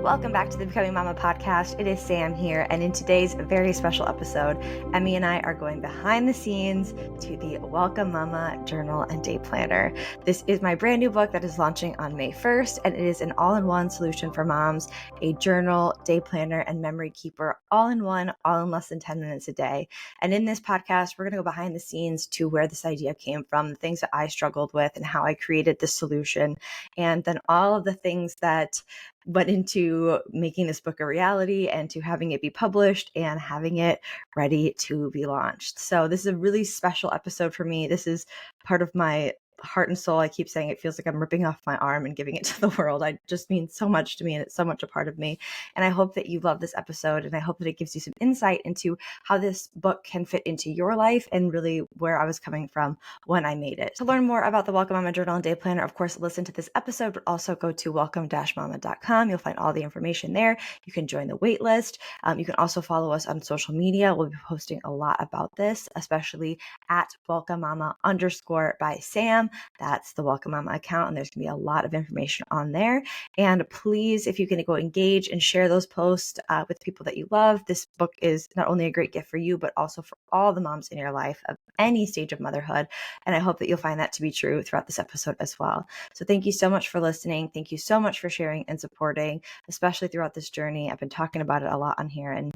Welcome back to the Becoming Mama podcast. It is Sam here, and in today's very special episode, Emmy and I are going behind the scenes to the Welcome Mama Journal and Day Planner. This is my brand new book that is launching on May 1st, and it is an all-in-one solution for moms, a journal, day planner, and memory keeper, all in one, all in less than 10 minutes a day. And in this podcast, we're going to go behind the scenes to where this idea came from, the things that I struggled with, and how I created this solution, and then all of the things that went into making this book a reality and to having it be published and having it ready to be launched. So this is a really special episode for me. This is part of my heart and soul. I keep saying it feels like I'm ripping off my arm and giving it to the world. It just means so much to me, and it's so much a part of me. And I hope that you love this episode, and I hope that it gives you some insight into how this book can fit into your life and really where I was coming from when I made it. To learn more about the Welcome Mama Journal and Day Planner, of course, listen to this episode, but also go to welcome-mama.com. You'll find all the information there. You can join the wait list. You can also follow us on social media. We'll be posting a lot about this, especially at welcomemama_ by Sam. That's the Welcome Mama account, and there's going to be a lot of information on there. And please, if you can go engage and share those posts with people that you love, this book is not only a great gift for you, but also for all the moms in your life of any stage of motherhood. And I hope that you'll find that to be true throughout this episode as well. So thank you so much for listening. Thank you so much for sharing and supporting, especially throughout this journey. I've been talking about it a lot on here, and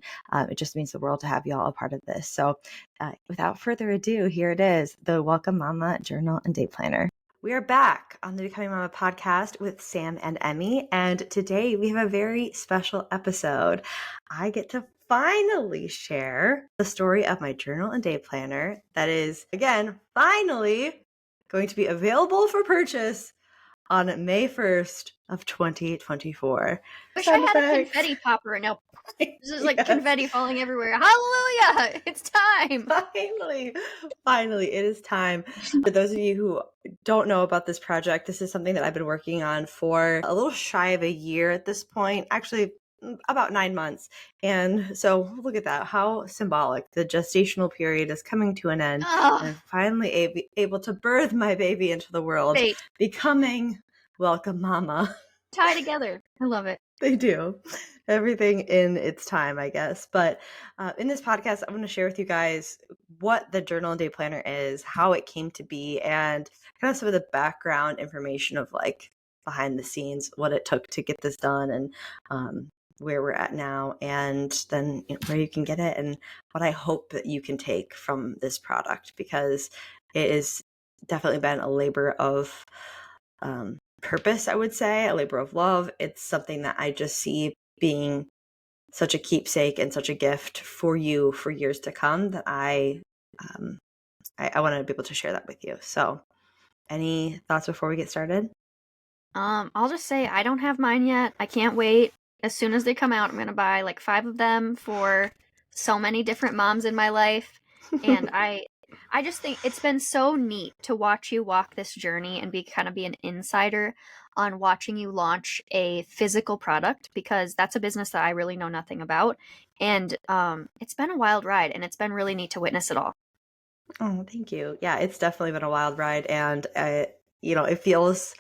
it just means the world to have y'all a part of this. So without further ado, here it is, the Welcome Mama Journal and Day Planner. We are back on the Becoming Mama podcast with Sam and Emmy, and today we have a very special episode. I get to finally share the story of my journal and day planner that is, again, finally going to be available for purchase on May 1st of 2024. Wish I had a confetti popper. No, this is like confetti falling everywhere. Hallelujah! It's time. Finally, it is time. For those of you who don't know about this project, this is something that I've been working on for a little shy of a year at this point. Actually, about 9 months. And so look at that, how symbolic. The gestational period is coming to an end. And I'm finally able to birth my baby into the world, becoming Welcome Mama. Tie together. I love it. They do. Everything in its time, I guess. But in this podcast, I'm going to share with you guys what the journal and day planner is, how it came to be, and kind of some of the background information of like behind the scenes, what it took to get this done, and where we're at now, and then where you can get it, and what I hope that you can take from this product, because it has definitely been a labor of purpose, I would say, a labor of love. It's something that I just see being such a keepsake and such a gift for you for years to come, that I want to be able to share that with you. So any thoughts before we get started? I'll just say I don't have mine yet. I can't wait. As soon as they come out, I'm going to buy like 5 of them for so many different moms in my life. And I just think it's been so neat to watch you walk this journey and be an insider on watching you launch a physical product, because that's a business that I really know nothing about. And it's been a wild ride, and it's been really neat to witness it all. Oh, thank you. Yeah, it's definitely been a wild ride, and it feels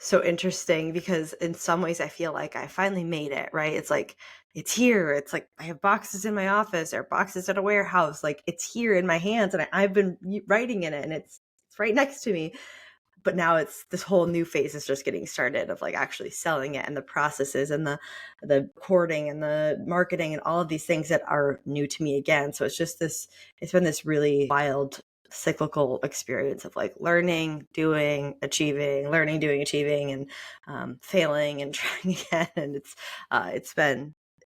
so interesting because in some ways I feel like I finally made it, right? It's like, it's here. It's like I have boxes in my office or boxes at a warehouse. Like, it's here in my hands, and I've been writing in it, and it's right next to me. But now it's this whole new phase is just getting started of like actually selling it, and the processes and the recording and the marketing and all of these things that are new to me again. So it's been this really wild cyclical experience of like learning, doing, achieving, learning, doing, achieving, and failing and trying again. And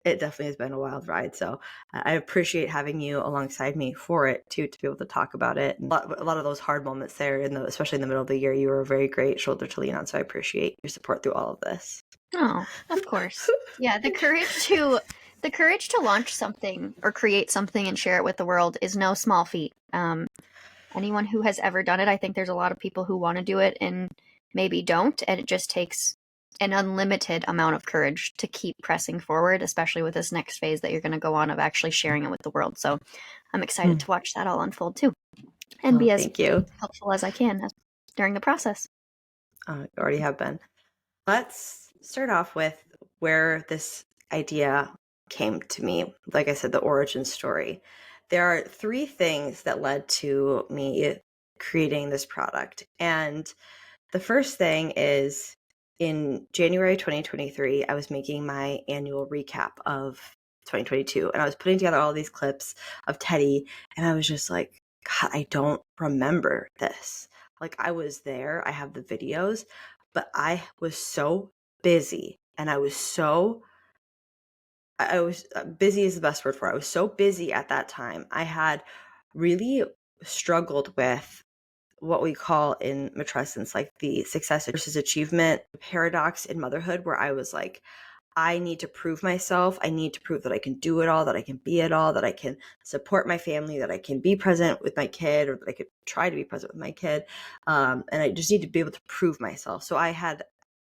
it definitely has been a wild ride. So I appreciate having you alongside me for it too, to be able to talk about it. And a lot of those hard moments there, especially in the middle of the year, you were a very great shoulder to lean on. So I appreciate your support through all of this. Oh, of course. Yeah, the courage to launch something or create something and share it with the world is no small feat. Anyone who has ever done it, I think there's a lot of people who want to do it and maybe don't, and it just takes an unlimited amount of courage to keep pressing forward, especially with this next phase that you're going to go on of actually sharing it with the world. So I'm excited to watch that all unfold too, and be as helpful as I can during the process. You already have been. Let's start off with where this idea came to me. Like I said, the origin story. There are three things that led to me creating this product. And the first thing is in January 2023, I was making my annual recap of 2022, and I was putting together all these clips of Teddy, and I was just like, God, I don't remember this. Like, I was there, I have the videos, but I was so busy, and I was busy is the best word for it. I was so busy at that time. I had really struggled with what we call in matrescence, like the success versus achievement paradox in motherhood, where I was like, I need to prove myself. I need to prove that I can do it all, that I can be it all, that I can support my family, that I can be present with my kid, or that I could try to be present with my kid. And I just need to be able to prove myself. So I had,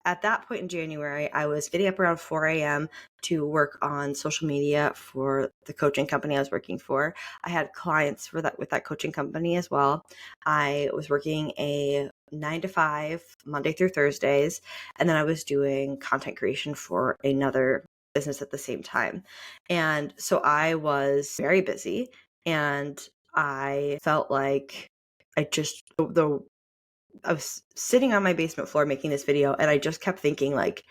at that point in January, I was getting up around 4 a.m. to work on social media for the coaching company I was working for. I had clients for that with that coaching company as well. I was working a 9 to 5 Monday through Thursdays, and then I was doing content creation for another business at the same time. And so I was very busy, and I felt like I was sitting on my basement floor making this video, and I just kept thinking, like,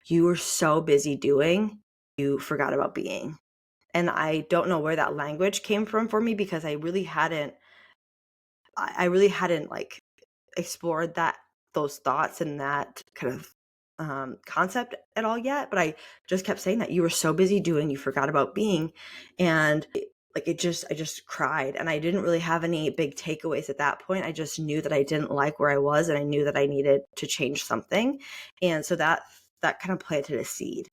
you were so busy doing, you forgot about being. And I don't know where that language came from for me, because I really hadn't like explored those thoughts and that kind of concept at all yet. But I just kept saying that you were so busy doing, you forgot about being. And I just cried, and I didn't really have any big takeaways at that point. I just knew that I didn't like where I was, and I knew that I needed to change something. And so that kind of planted a seed.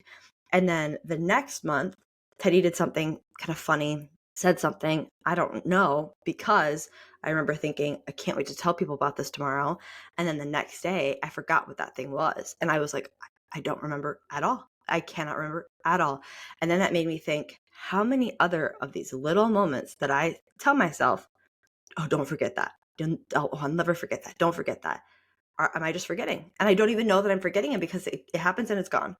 And then the next month, Teddy did something kind of funny, said something, I don't know, because I remember thinking, I can't wait to tell people about this tomorrow. And then the next day, I forgot what that thing was. And I was like, I don't remember at all. I cannot remember at all. And then that made me think, how many other of these little moments that I tell myself, oh, don't forget that. I'll never forget that. Don't forget that. Am I just forgetting? And I don't even know that I'm forgetting it, because it happens and it's gone.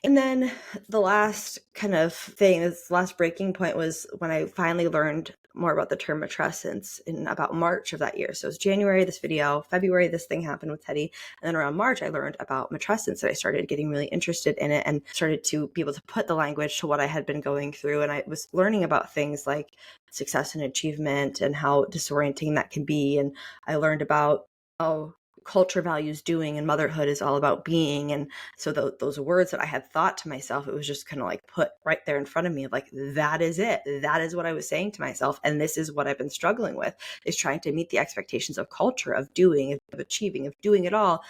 And then the last kind of thing, this last breaking point, was when I finally learned more about the term matrescence in about March of that year. So it was January, this video, February, this thing happened with Teddy. And then around March, I learned about matrescence, and I started getting really interested in it and started to be able to put the language to what I had been going through. And I was learning about things like success and achievement and how disorienting that can be. And I learned about, culture values doing, and motherhood is all about being. And so those words that I had thought to myself, it was just kind of like put right there in front of me, like, that is it. That is what I was saying to myself. And this is what I've been struggling with, is trying to meet the expectations of culture, of doing, of achieving, of doing it all.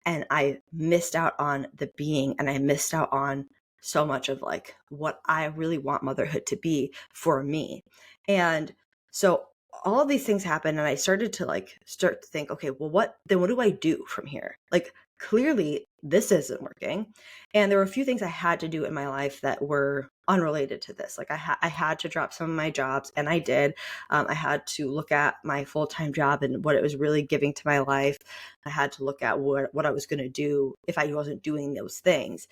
And I missed out on the being, and I missed out on so much of like what I really want motherhood to be for me. And so all of these things happened, and I started to think, okay, well, what do I do from here? Like, clearly this isn't working. And there were a few things I had to do in my life that were unrelated to this. Like, I had to drop some of my jobs, and I did. I had to look at my full-time job and what it was really giving to my life. I had to look at what I was going to do if I wasn't doing those things.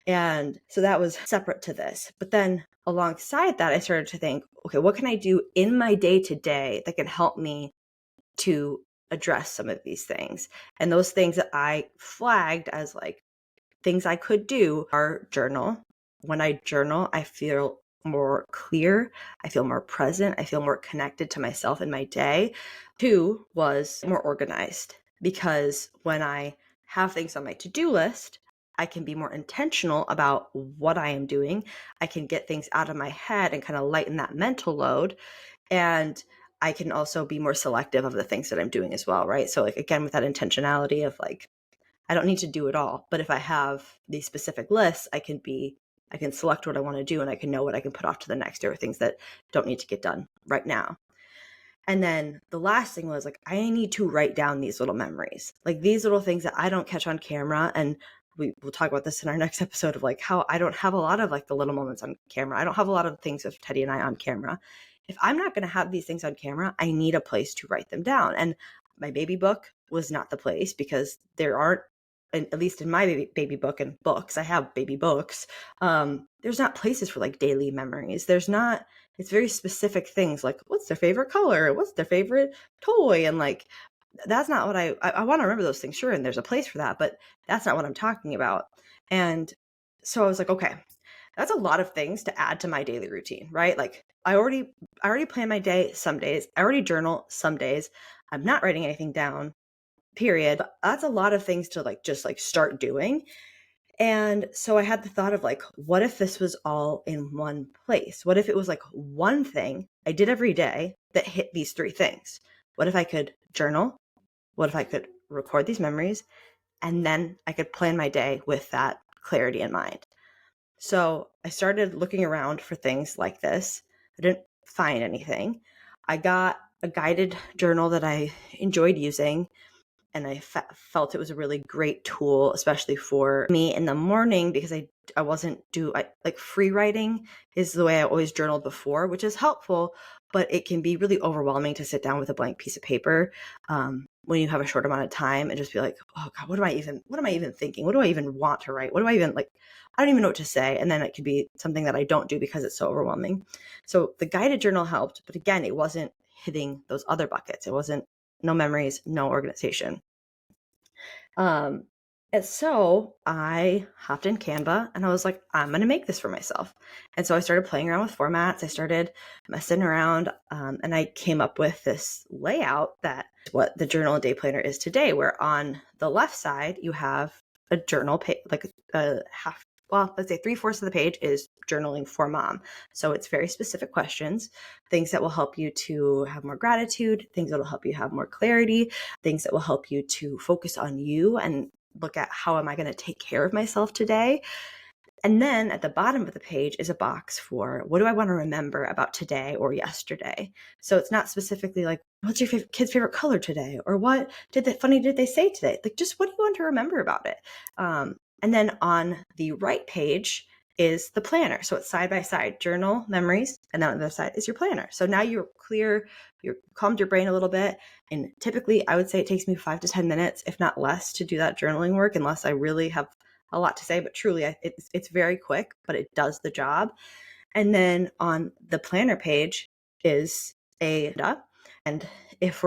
And so that was separate to this. But then alongside that, I started to think, okay, what can I do in my day to day that can help me to address some of these things? And those things that I flagged as like things I could do are journal. When I journal, I feel more clear. I feel more present. I feel more connected to myself in my day. 2 was more organized, because when I have things on my to-do list, I can be more intentional about what I am doing. I can get things out of my head and kind of lighten that mental load. And I can also be more selective of the things that I'm doing as well, right? So, like, again, with that intentionality of like, I don't need to do it all, but if I have these specific lists, I can select what I want to do, and I can know what I can put off to the next day, or things that don't need to get done right now. And then the last thing was like, I need to write down these little memories, like these little things that I don't catch on camera. And we'll talk about this in our next episode of like how I don't have a lot of like the little moments on camera. I don't have a lot of things of Teddy and I on camera. If I'm not going to have these things on camera, I need a place to write them down. And my baby book was not the place, because there aren't at least in my baby book and books, I have baby books. There's not places for like daily memories. There's not, it's very specific things like what's their favorite color? What's their favorite toy? And like, that's not what I want to remember those things. Sure. And there's a place for that, but that's not what I'm talking about. And so I was like, okay, that's a lot of things to add to my daily routine, right? Like I already plan my day some days. I already journal some days. I'm not writing anything down, period. But that's a lot of things to like just like start doing. And so I had the thought of like, what if this was all in one place? What if it was like one thing I did every day that hit these three things? What if I could journal? What if I could record these memories? And then I could plan my day with that clarity in mind. So I started looking around for things like this. I didn't find anything. I got a guided journal that I enjoyed using, and I felt it was a really great tool, especially for me in the morning, because I wasn't like free writing is the way I always journaled before, which is helpful, but it can be really overwhelming to sit down with a blank piece of paper when you have a short amount of time and just be like, oh God, what am I even thinking? What do I even want to write? What do I even like? I don't even know what to say. And then it could be something that I don't do because it's so overwhelming. So the guided journal helped, but again, it wasn't hitting those other buckets. It wasn't no memories, no organization. And so I hopped in Canva and I was like, I'm going to make this for myself. And so I started playing around with formats. I started messing around and I came up with this layout that what the journal and day planner is today, where on the left side, you have a journal page, like a half, well, let's say 3/4 of the page is journaling for mom. So it's very specific questions, things that will help you to have more gratitude, things that will help you have more clarity, things that will help you to focus on you and look at how am I going to take care of myself today. And then at the bottom of the page is a box for what do I want to remember about today or yesterday. So it's not specifically like, what's your kid's favorite color today? Or what did they say today? Like just what do you want to remember about it? And then on the right page is the planner. So it's side by side, journal, memories, and then on the other side is your planner. So now you're clear, you're calmed your brain a little bit. And typically I would say it takes me 5 to 10 minutes, if not less, to do that journaling work, unless I really have a lot to say, but truly it's very quick, but it does the job. And then on the planner page is and if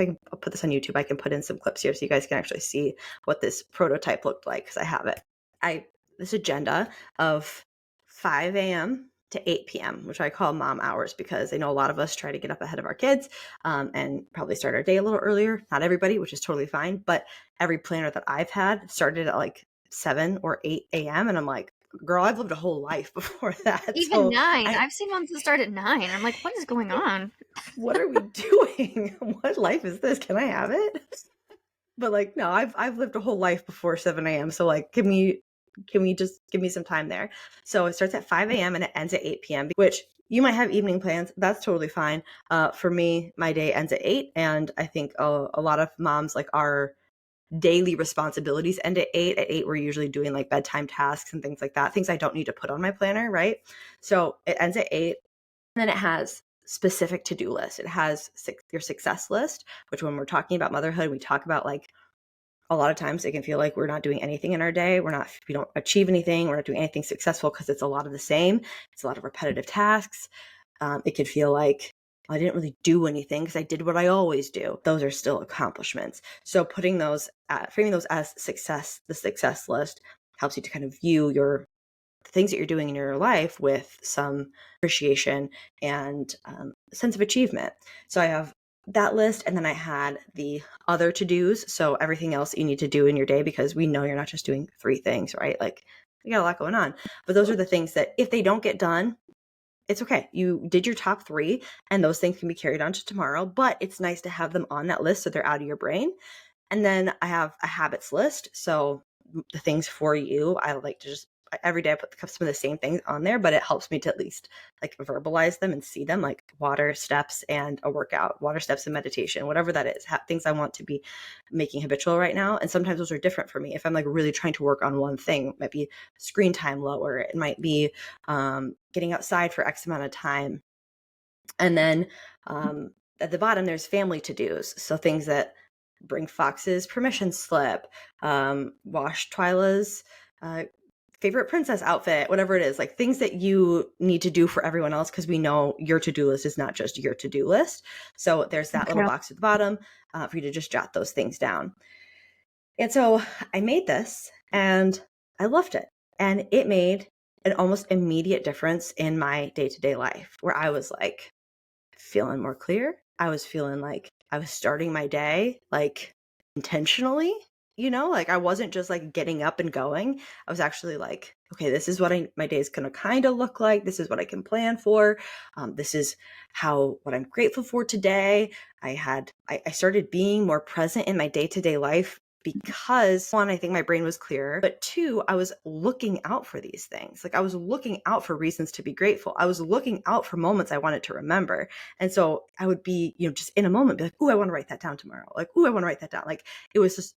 I can put this on YouTube, I can put in some clips here so you guys can actually see what this prototype looked like because I have it. This agenda of 5 a.m. to 8 p.m., which I call mom hours because I know a lot of us try to get up ahead of our kids and probably start our day a little earlier. Not everybody, which is totally fine, but every planner that I've had started at like 7 or 8 a.m. And I'm like, girl, I've lived a whole life before that. Even 9. I've seen ones that start at 9. I'm like, what is going on? What are we doing? What life is this? Can I have it? But like, no, I've lived a whole life before 7 a.m. So like, can we just give me some time there? So it starts at 5 a.m. and it ends at 8 p.m., which you might have evening plans. That's totally fine. For me, my day ends at 8. And I think a lot of moms, like our daily responsibilities end at 8. At 8, we're usually doing like bedtime tasks and things like that, things I don't need to put on my planner, right? So it ends at 8. And then it has specific to-do list. It has your success list, which when we're talking about motherhood, we talk about like a lot of times it can feel like we're not doing anything in our day. We don't achieve anything. We're not doing anything successful because it's a lot of the same. It's a lot of repetitive tasks. It could feel like I didn't really do anything because I did what I always do. Those are still accomplishments. So framing those as success, the success list helps you to kind of view the things that you're doing in your life with some appreciation and a sense of achievement. So I have that list, and then I had the other to-dos. So everything else you need to do in your day, because we know you're not just doing 3 things, right? Like you got a lot going on. But those are the things that if they don't get done, it's okay. You did your top 3 and those things can be carried on to tomorrow, but it's nice to have them on that list so they're out of your brain. And then I have a habits list. So the things for you, I like to just every day I put some of the same things on there, but it helps me to at least like verbalize them and see them, like water, steps, and a workout, water, steps, and meditation, whatever that is, things I want to be making habitual right now. And sometimes those are different for me. If I'm like really trying to work on one thing, it might be screen time lower. It might be getting outside for X amount of time. And then at the bottom, there's family to-dos. So things that bring Fox's permission slip, wash Twyla's favorite princess outfit, whatever it is, like things that you need to do for everyone else, because we know your to-do list is not just your to-do list. So there's that little box at the bottom for you to just jot those things down. And so I made this and I loved it. And it made an almost immediate difference in my day-to-day life, where I was like feeling more clear. I was feeling like I was starting my day like intentionally, like I wasn't just like getting up and going. I was actually like, okay, this is what my day is going to kind of look like. This is what I can plan for. This is what I'm grateful for today. I started being more present in my day-to-day life because, one, I think my brain was clearer, but two, I was looking out for these things. Like I was looking out for reasons to be grateful. I was looking out for moments I wanted to remember. And so I would be, just in a moment, be like, oh, I want to write that down tomorrow. Like, oh, I want to write that down. Like it was just,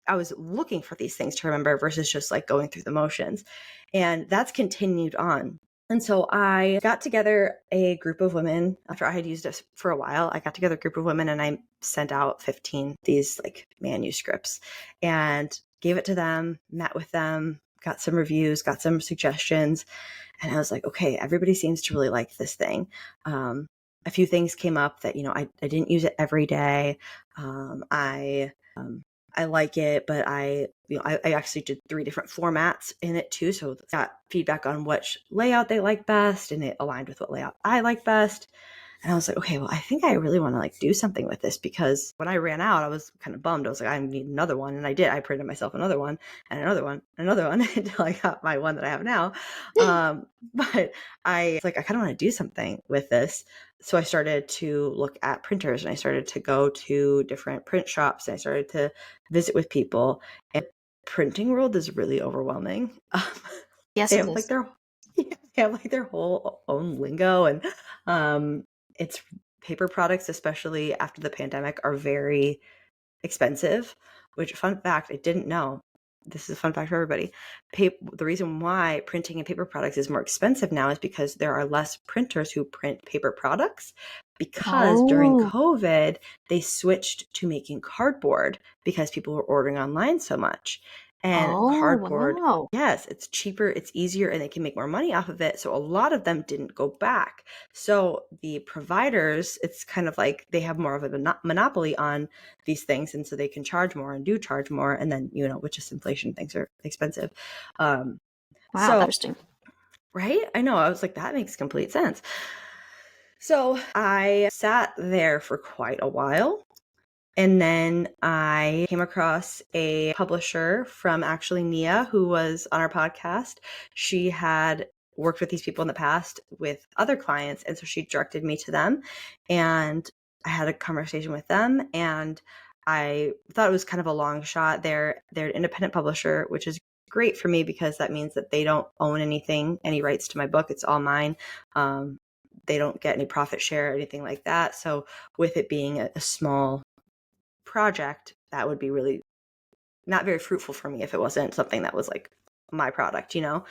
I was looking for these things to remember versus just like going through the motions. And that's continued on. And so I got together a group of women after I had used it for a while. I got together a group of women and I sent out 15 these like manuscripts and gave it to them, met with them, got some reviews, got some suggestions. And I was like, okay, everybody seems to really like this thing. A few things came up that, I didn't use it every day. I like it, but I actually did 3 different formats in it too. So got feedback on which layout they like best, and it aligned with what layout I like best. And I was like, okay, well, I think I really want to like do something with this, because when I ran out, I was kind of bummed. I was like, I need another one. And I did. I printed myself another one and another one, until I got my one that I have now. But I was like, I kind of want to do something with this. So I started to look at printers and I started to go to different print shops and I started to visit with people. And the printing world is really overwhelming. Yes, They it have is. their whole own lingo, and it's paper products, especially after the pandemic, are very expensive, which, fun fact, I didn't know. This is a fun fact for everybody. The reason why printing and paper products is more expensive now is because there are less printers who print paper products, because during COVID, they switched to making cardboard because people were ordering online so much. And cardboard, wow. yes, it's cheaper, it's easier, and they can make more money off of it. So a lot of them didn't go back. So the providers, it's kind of like they have more of a monopoly on these things, and so they can charge more and do charge more, and then with just inflation, things are expensive. Wow, so interesting. Right, I know, I was like, that makes complete sense. So I sat there for quite a while, and then I came across a publisher from actually Mia, who was on our podcast. She had worked with these people in the past with other clients, and so she directed me to them, and I had a conversation with them, and I thought it was kind of a long shot. They're an independent publisher, which is great for me because that means that they don't own any rights to my book. It's all mine. They don't get any profit share or anything like that. So with it being a small project, that would be really not very fruitful for me if it wasn't something that was like my product, Yeah.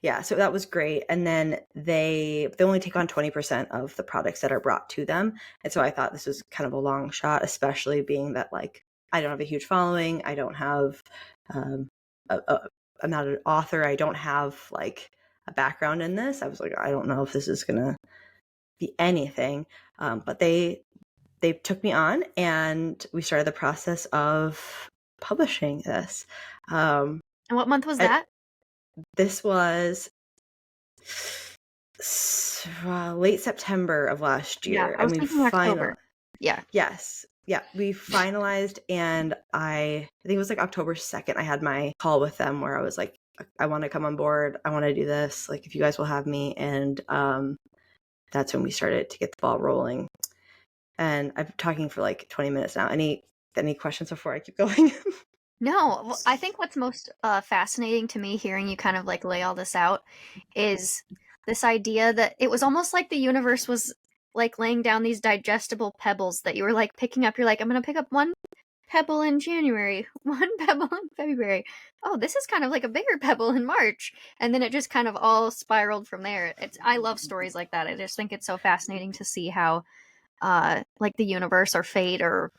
Yeah, so that was great. And then they only take on 20% of the products that are brought to them. And so I thought this was kind of a long shot, especially being that like I don't have a huge following. I don't have I'm not an author. I don't have like a background in this. I was like, I don't know if this is gonna be anything. But they took me on and we started the process of publishing this. And what month was that? This was late September of last year. Yeah, I was thinking October. Yeah. Yes. Yeah, we finalized, and I think it was like October 2nd, I had my call with them where I was like, I want to come on board. I want to do this. Like, if you guys will have me. And that's when we started to get the ball rolling. And I'm talking for like 20 minutes now. Any questions before I keep going? No, well, I think what's most fascinating to me hearing you kind of like lay all this out is this idea that it was almost like the universe was like laying down these digestible pebbles that you were like picking up. You're like, I'm going to pick up one pebble in January, one pebble in February. Oh, this is kind of like a bigger pebble in March. And then it just kind of all spiraled from there. I love stories like that. I just think it's so fascinating to see how like the universe or fate or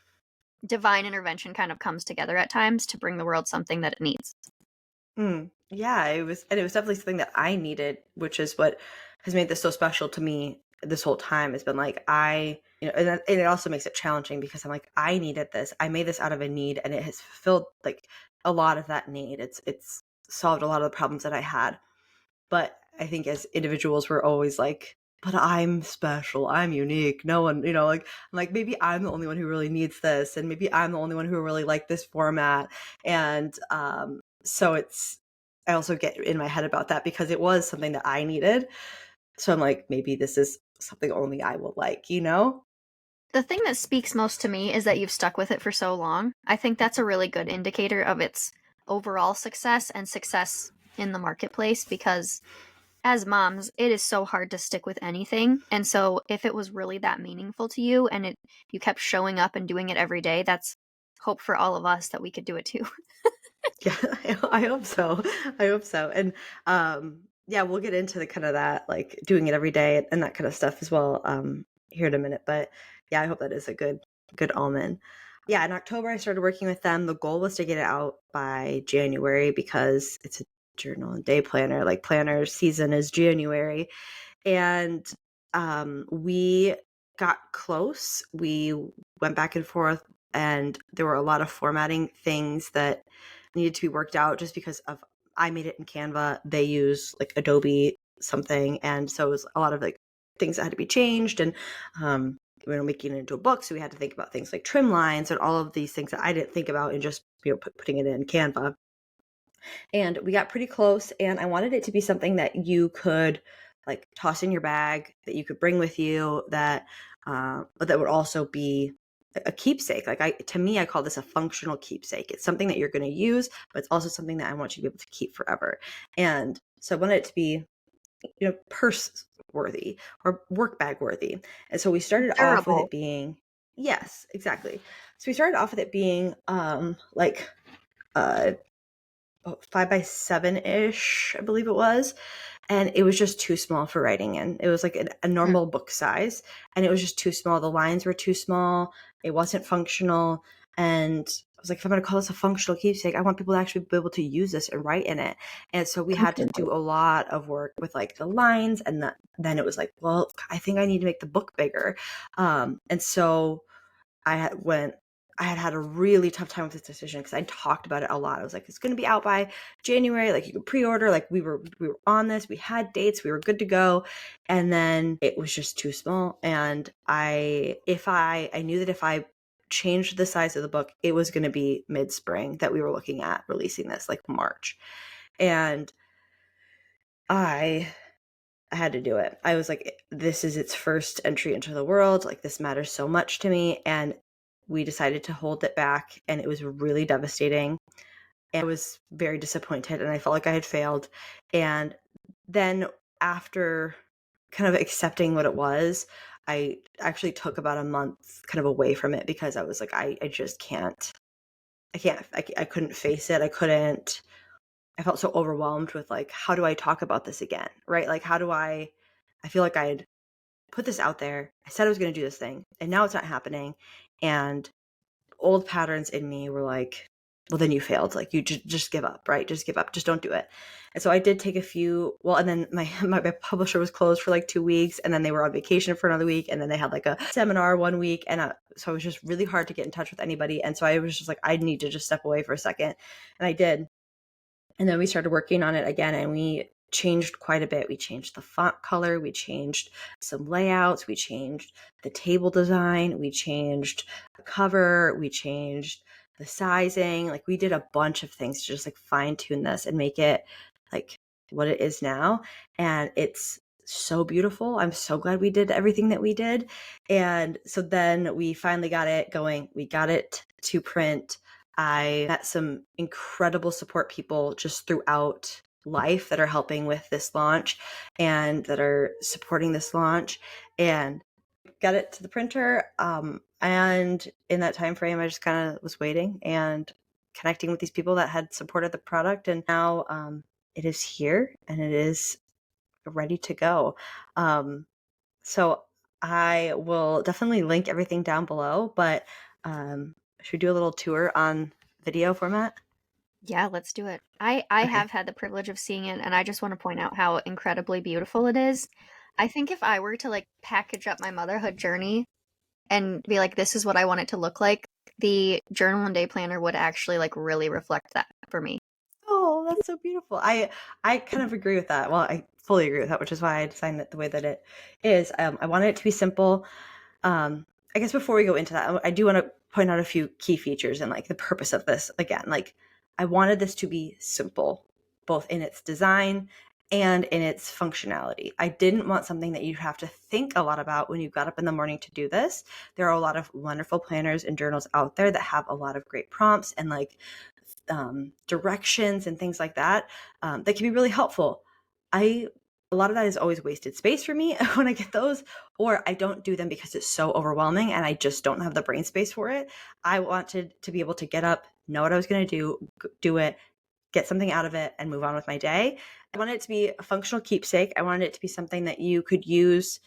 divine intervention kind of comes together at times to bring the world something that it needs. Yeah, it was definitely something that I needed, which is what has made this so special to me this whole time. Has been like and it also makes it challenging because I'm like, I needed this. I made this out of a need, and it has fulfilled like a lot of that need. It's solved a lot of the problems that I had. But I think as individuals, we're always like, but I'm special. I'm unique. No one, like maybe I'm the only one who really needs this. And maybe I'm the only one who really like this format. And so I also get in my head about that because it was something that I needed. So I'm like, maybe this is something only I will like, The thing that speaks most to me is that you've stuck with it for so long. I think that's a really good indicator of its overall success and success in the marketplace because as moms, it is so hard to stick with anything. And so if it was really that meaningful to you and you kept showing up and doing it every day, that's hope for all of us that we could do it too. Yeah, I hope so. I hope so. And yeah, we'll get into the kind of that, like doing it every day and that kind of stuff as well here in a minute. But yeah, I hope that is a good omen. Yeah, in October I started working with them. The goal was to get it out by January because it's a journal and day planner. Like planner season is January. And we got close. We went back and forth, and there were a lot of formatting things that needed to be worked out just because of I made it in Canva. They use like Adobe something, and so it was a lot of like things that had to be changed, and we were making it into a book, so we had to think about things like trim lines and all of these things that I didn't think about, and just putting it in Canva. And we got pretty close, and I wanted it to be something that you could like toss in your bag, that you could bring with you, that but that would also be a keepsake. Like to me, I call this a functional keepsake. It's something that you're going to use, but it's also something that I want you to be able to keep forever. And so I wanted it to be, purse worthy or work bag worthy. And so we started off with Durable. it being, yes, exactly. So we started off with it being like uh 5 by 7 ish, I believe it was. And it was just too small for writing in. It was like a Mm. normal book size, and it was just too small. The lines were too small. It wasn't functional. And I was like, if I'm going to call this a functional keepsake, I want people to actually be able to use this and write in it. And so we had to Completely. do a lot of work with like the lines. And then it was like, well, I think I need to make the book bigger. And so I had a really tough time with this decision because I talked about it a lot. I was like, it's going to be out by January. Like you can pre-order. Like we were on this. We had dates. We were good to go. And then it was just too small. And I knew that if I changed the size of the book, it was going to be mid-spring that we were looking at releasing this, like March. And I had to do it. I was like, this is its first entry into the world. Like, this matters so much to me. And we decided to hold it back. And it was really devastating. And I was very disappointed. And I felt like I had failed. And then after kind of accepting what it was, I actually took about a month kind of away from it because I was like, I just can't. I couldn't face it. I felt so overwhelmed with like, how do I talk about this again? Right? Like, I feel like I had put this out there. I said I was going to do this thing, and now it's not happening. And old patterns in me were like, well, then you failed. Like, you just give up, right? Just give up. Just don't do it. And so I did take a few. Well, and then my publisher was closed for like 2 weeks, and then they were on vacation for another week, and then they had like a seminar one week, and so it was just really hard to get in touch with anybody. And so I was just like, I need to just step away for a second, and I did. And then we started working on it again, and we changed quite a bit. We changed the font color, we changed some layouts, we changed the table design, we changed the cover, we changed the sizing. Like, we did a bunch of things to just like fine tune this and make it like what it is now. And it's so beautiful. I'm so glad we did everything that we did. And so then we finally got it going. We got it to print. I met some incredible support people just throughout life that are helping with this launch and that are supporting this launch, and got it to the printer. And in that time frame, I just kind of was waiting and connecting with these people that had supported the product. And now it is here and it is ready to go. So I will definitely link everything down below, but should we do a little tour on video format? Yeah, let's do it. I Okay. have had the privilege of seeing it, and I just want to point out how incredibly beautiful it is. I think if I were to like package up my motherhood journey and be like, this is what I want it to look like, the journal and day planner would actually like really reflect that for me. Oh, that's so beautiful. I kind of agree with that. Well, I fully agree with that, which is why I designed it the way that it is. I wanted it to be simple. I guess before we go into that, I do want to point out a few key features and like the purpose of this. Again, like I wanted this to be simple, both in its design and in its functionality. I didn't want something that you have to think a lot about when you got up in the morning to do this. There are a lot of wonderful planners and journals out there that have a lot of great prompts and like directions and things like that that can be really helpful. A lot of that is always wasted space for me when I get those, or I don't do them because it's so overwhelming and I just don't have the brain space for it. I wanted to be able to get up, know what I was going to do it, get something out of it, and move on with my day. I wanted it to be a functional keepsake. I wanted it to be something that you could use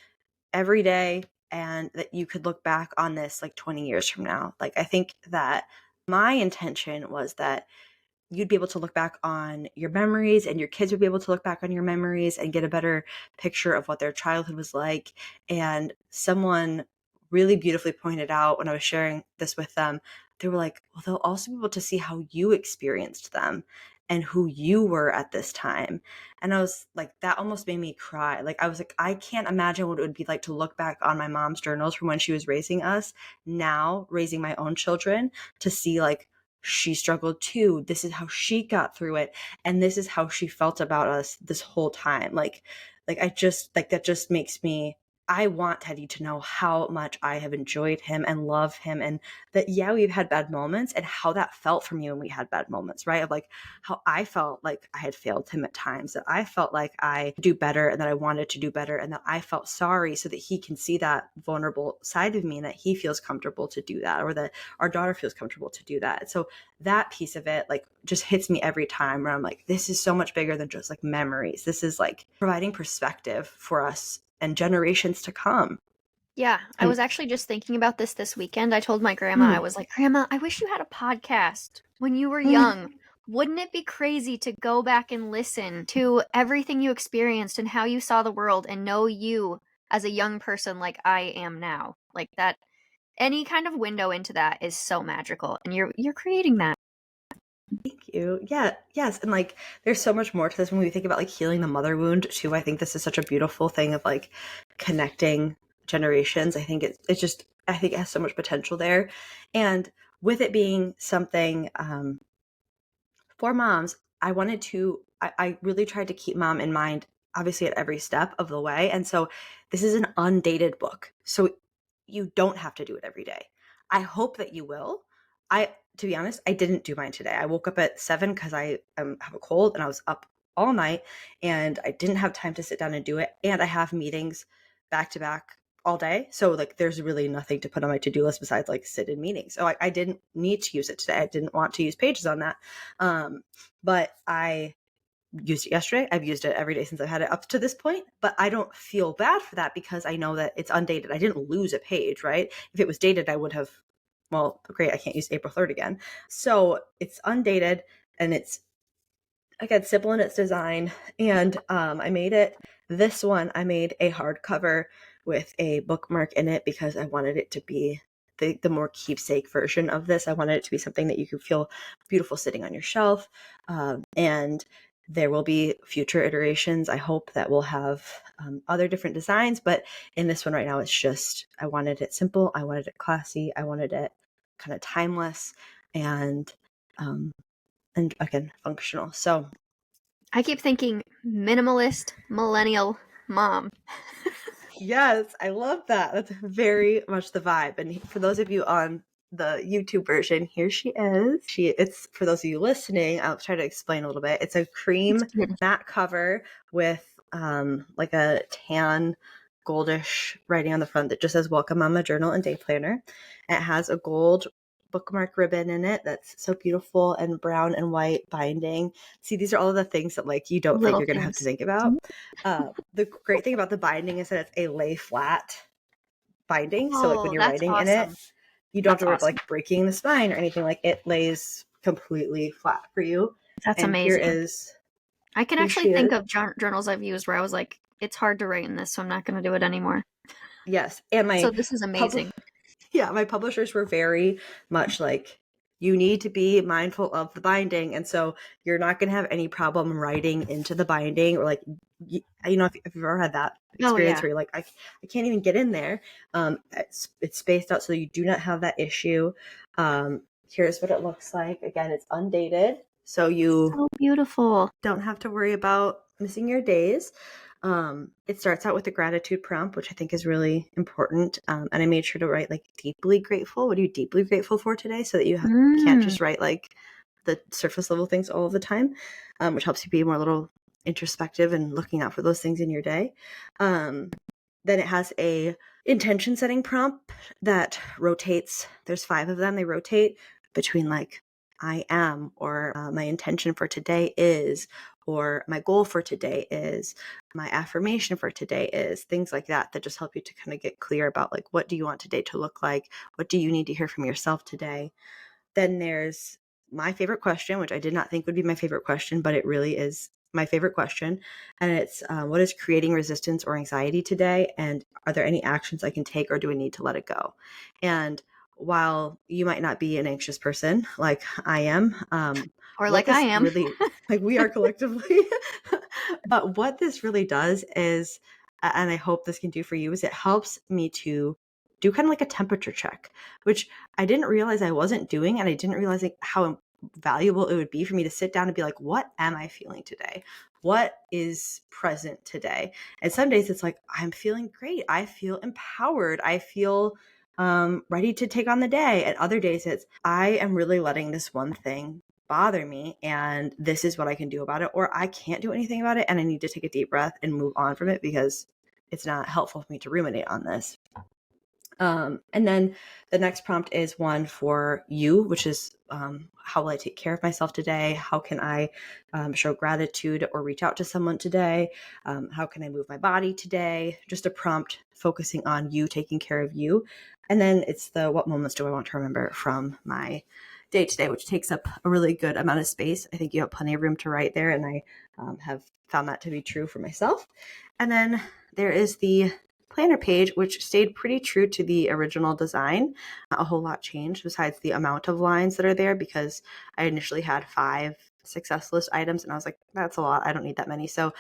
every day and that you could look back on this like 20 years from now. Like, I think that my intention was that you'd be able to look back on your memories and your kids would be able to look back on your memories and get a better picture of what their childhood was like. And someone really beautifully pointed out when I was sharing this with them, they were like, well, they'll also be able to see how you experienced them and who you were at this time. And I was like, that almost made me cry. Like, I was like, I can't imagine what it would be like to look back on my mom's journals from when she was raising us, now raising my own children, to see like, she struggled too. This is how she got through it. And this is how she felt about us this whole time. Like I just like that just makes me, I want Teddy to know how much I have enjoyed him and love him, and that, yeah, we've had bad moments and how that felt for me when we had bad moments, right? Of like how I felt like I had failed him at times, that I felt like I do better and that I wanted to do better and that I felt sorry, so that he can see that vulnerable side of me and that he feels comfortable to do that, or that our daughter feels comfortable to do that. So that piece of it like just hits me every time where I'm like, this is so much bigger than just like memories. This is like providing perspective for us and generations to come. Yeah, I And was actually just thinking about this weekend. I told my grandma, I mm, was like, Grandma, I wish you had a podcast when you were mm, young. Wouldn't it be crazy to go back and listen to everything you experienced and how you saw the world and know you as a young person like I am now? Like that, any kind of window into that is so magical, and you're creating that. thank you. Yeah, yes. And like there's so much more to this when we think about like healing the mother wound too. I think this is such a beautiful thing of like connecting generations. I think it's just, I think it has so much potential there. And with it being something for moms, I really tried to keep mom in mind, obviously, at every step of the way. And so this is an undated book. So you don't have to do it every day. I hope that you will. To be honest, I didn't do mine today. I woke up at 7 because I have a cold and I was up all night and I didn't have time to sit down and do it. And I have meetings back to back all day. So like there's really nothing to put on my to-do list besides like sit in meetings. So I didn't need to use it today. I didn't want to use pages on that. um, but I used it yesterday. I've used it every day since I've had it up to this point, but I don't feel bad for that because I know that it's undated. I didn't lose a page, right? If it was dated, I would have, well, great, I can't use April 3rd again. So it's undated and it's, again, simple in its design. And I made it, this one, I made a hardcover with a bookmark in it because I wanted it to be the more keepsake version of this. I wanted it to be something that you could feel beautiful sitting on your shelf. And there will be future iterations. I hope that we'll have other different designs, but in this one right now, it's just, I wanted it simple. I wanted it classy. I wanted it kind of timeless and, um, and again, functional. So I keep thinking minimalist millennial mom. yes, I love that. That's very much the vibe. And for those of you on the YouTube version, here she is. It's for those of you listening, I'll try to explain a little bit. It's a cream matte cover with like a tan goldish writing on the front that just says Welcome Mama Journal and Day Planner. And it has a gold bookmark ribbon in it that's so beautiful, and brown and white binding. See, these are all of the things that like you don't think Little you're gonna have to things. think about. The great thing about the binding is that it's a lay flat binding. So like when Oh, you're that's writing in it, awesome. you don't have That's to worry about awesome. like breaking the spine or anything. Like it lays completely flat for you. That's And here amazing. is I can the actually think sheer. of journals I've used where I was like, it's hard to write in this, so I'm not going to do it anymore. Yes. And So my this is amazing. my publishers were very much like, you need to be mindful of the binding. And so you're not going to have any problem writing into the binding, or like, you know, if you've ever had that Oh, experience yeah. where you're like, I can't even get in there. It's spaced out so you do not have that issue. Here's what it looks like. Again, it's undated. So you So beautiful. don't have to worry about missing your days. It starts out with a gratitude prompt, which I think is really important. And I made sure to write like deeply grateful. What are you deeply grateful for today? So that you can't just write like the surface level things all of the time, which helps you be more a little introspective and looking out for those things in your day. Then it has a intention setting prompt that rotates. There's 5 of them. They rotate between like I am, or my intention for today is, or my goal for today is, my affirmation for today is, things like that just help you to kind of get clear about like, what do you want today to look like? What do you need to hear from yourself today? Then there's my favorite question, which I did not think would be my favorite question, but it really is my favorite question. And it's, what is creating resistance or anxiety today? And are there any actions I can take, or do I need to let it go? And while you might not be an anxious person like I am, Or what like I this am. really, like we are collectively, but what this really does is, and I hope this can do for you, is it helps me to do kind of like a temperature check, which I didn't realize I wasn't doing, and I didn't realize like how valuable it would be for me to sit down and be like, what am I feeling today? What is present today? And some days it's like, I'm feeling great. I feel empowered. I feel ready to take on the day. And other days it's, I am really letting this one thing bother me, and this is what I can do about it, or I can't do anything about it and I need to take a deep breath and move on from it because it's not helpful for me to ruminate on this. And then the next prompt is one for you, which is, how will I take care of myself today? How can I show gratitude or reach out to someone today? How can I move my body today? Just a prompt focusing on you taking care of you. And then it's the, what moments do I want to remember from my day today, which takes up a really good amount of space. I think you have plenty of room to write there, and I have found that to be true for myself. And then there is the planner page, which stayed pretty true to the original design. Not a whole lot changed besides the amount of lines that are there, because I initially had 5 success list items and I was like, that's a lot. I don't need that many. So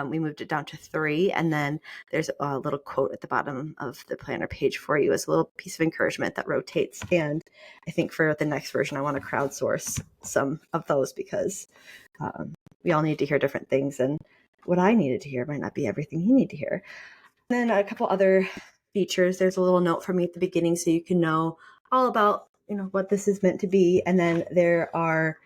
we moved it down to 3. And then there's a little quote at the bottom of the planner page for you as a little piece of encouragement that rotates. And I think for the next version, I want to crowdsource some of those, because we all need to hear different things. And what I needed to hear might not be everything you need to hear. And then a couple other features. There's a little note for me at the beginning so you can know all about, what this is meant to be. And then there are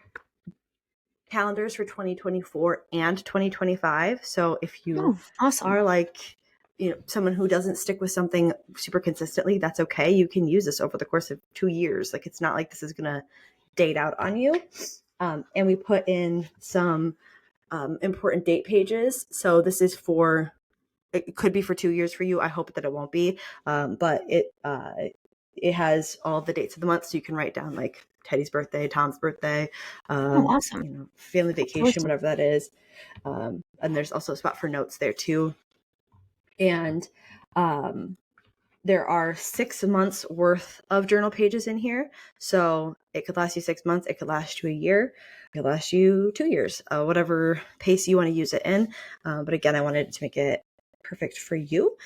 calendars for 2024 and 2025. So if you Awesome. are like, someone who doesn't stick with something super consistently, that's okay. You can use this over the course of 2 years. Like, it's not like this is going to date out on you. And we put in some important date pages. So this is it could be for 2 years for you. I hope that it won't be. But it has all the dates of the month, so you can write down like Teddy's birthday, Tom's birthday, Awesome. family That's vacation, awesome. whatever that is. And there's also a spot for notes there too. And there are 6 months worth of journal pages in here. So it could last you 6 months. It could last you a year. It could last you 2 years, whatever pace you want to use it in. But again, I wanted to make it perfect for you.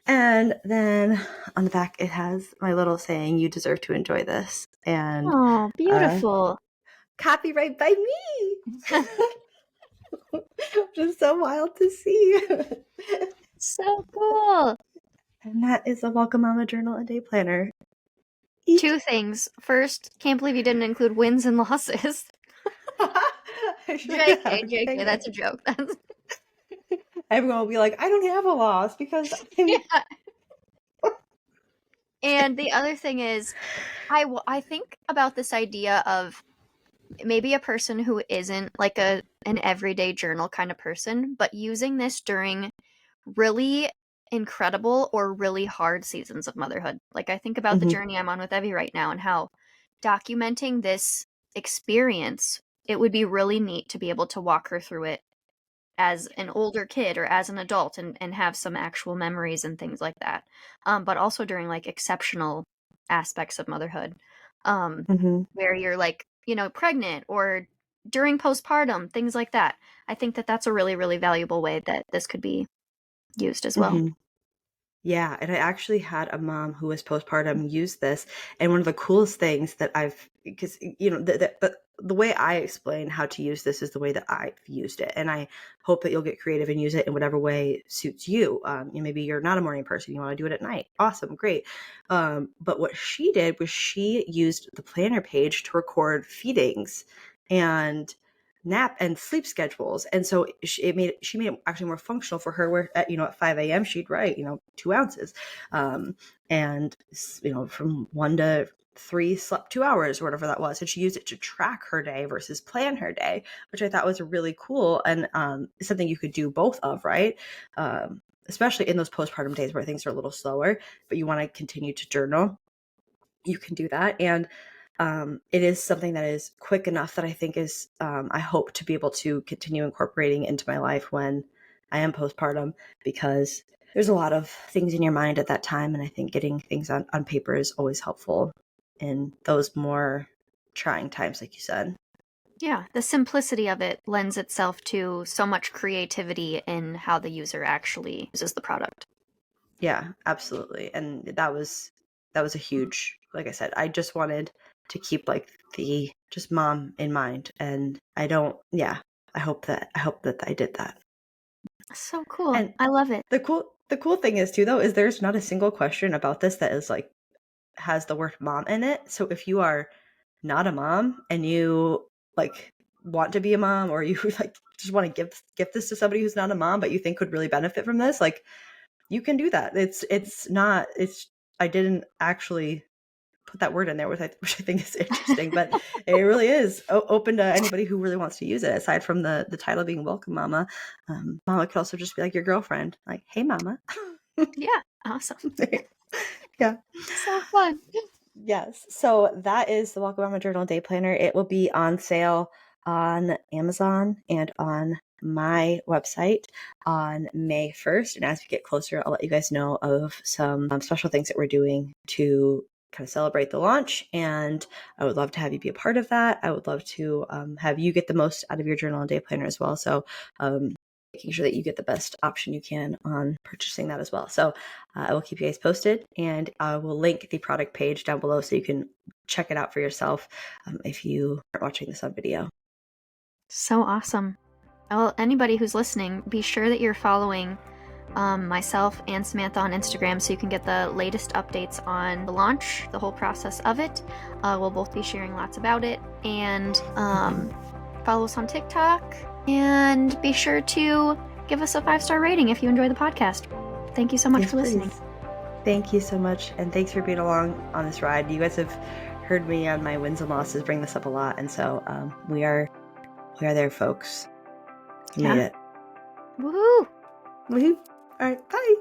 And then on the back, it has my little saying, you deserve to enjoy this. And Oh, beautiful. copyright by me. Just so wild to see. So cool. And that is a Welcome Mama Journal and Day Planner. 2 things. First, can't believe you didn't include wins and losses. JK, that's a joke. Everyone will be like, I don't have a loss because Yeah. And the other thing is, I think about this idea of maybe a person who isn't like an everyday journal kind of person, but using this during really incredible or really hard seasons of motherhood. Like, I think about the journey I'm on with Evie right now and how documenting this experience, it would be really neat to be able to walk her through it as an older kid or as an adult and have some actual memories and things like that. But also during like exceptional aspects of motherhood, where you're like, you know, pregnant or during postpartum, things like that. I think that that's a really, really valuable way that this could be used as well. Yeah, and I actually had a mom who was postpartum use this, and one of the coolest things that because the way I explain how to use this is the way that I've used it, and I hope that you'll get creative and use it in whatever way suits you. Maybe you're not a morning person, you want to do it at night. Awesome, great. But what she did was she used the planner page to record feedings and nap and sleep schedules, and so she made it actually more functional for her, where at 5 a.m. she'd write 2 ounces, and from 1 to 3 slept 2 hours or whatever that was, and she used it to track her day versus plan her day, which I thought was really cool, and something you could do both of, right? Especially in those postpartum days where things are a little slower but you want to continue to journal, you can do that. And it is something that is quick enough that I think is, I hope to be able to continue incorporating into my life when I am postpartum, because there's a lot of things in your mind at that time. And I think getting things on paper is always helpful in those more trying times, like you said. Yeah, the simplicity of it lends itself to so much creativity in how the user actually uses the product. Yeah, absolutely. And that was a huge, like I said, I just wanted to keep like the just mom in mind. And I hope that I did that. So cool. And I love it. the cool thing is too, though, is there's not a single question about this that is like has the word mom in it. So if you are not a mom and you like want to be a mom, or you like just want to give this to somebody who's not a mom but you think could really benefit from this, like you can do that. I didn't actually put that word in there, which I think is interesting, but it really is open to anybody who really wants to use it. Aside from the title being Welcome Mama, Mama could also just be like your girlfriend, like, hey Mama. Yeah, awesome. Yeah. So fun. Yes. So that is the Welcome Mama Journal Day Planner. It will be on sale on Amazon and on my website on May 1st. And as we get closer, I'll let you guys know of some special things that we're doing to kind of celebrate the launch. And I would love to have you be a part of that. I would love to have you get the most out of your journal and day planner as well. So making sure that you get the best option you can on purchasing that as well. So I will keep you guys posted, and I will link the product page down below so you can check it out for yourself if you aren't watching this on video. So awesome. Well, anybody who's listening, be sure that you're following myself and Samantha on Instagram so you can get the latest updates on the launch, the whole process of it. We'll both be sharing lots about it. And follow us on TikTok. And be sure to give us a 5-star rating if you enjoy the podcast. Thank you so much for listening. Please. Thank you so much. And thanks for being along on this ride. You guys have heard me on my wins and losses bring this up a lot. And so we are there, folks. You made it. Woohoo! Woohoo! All right. Bye.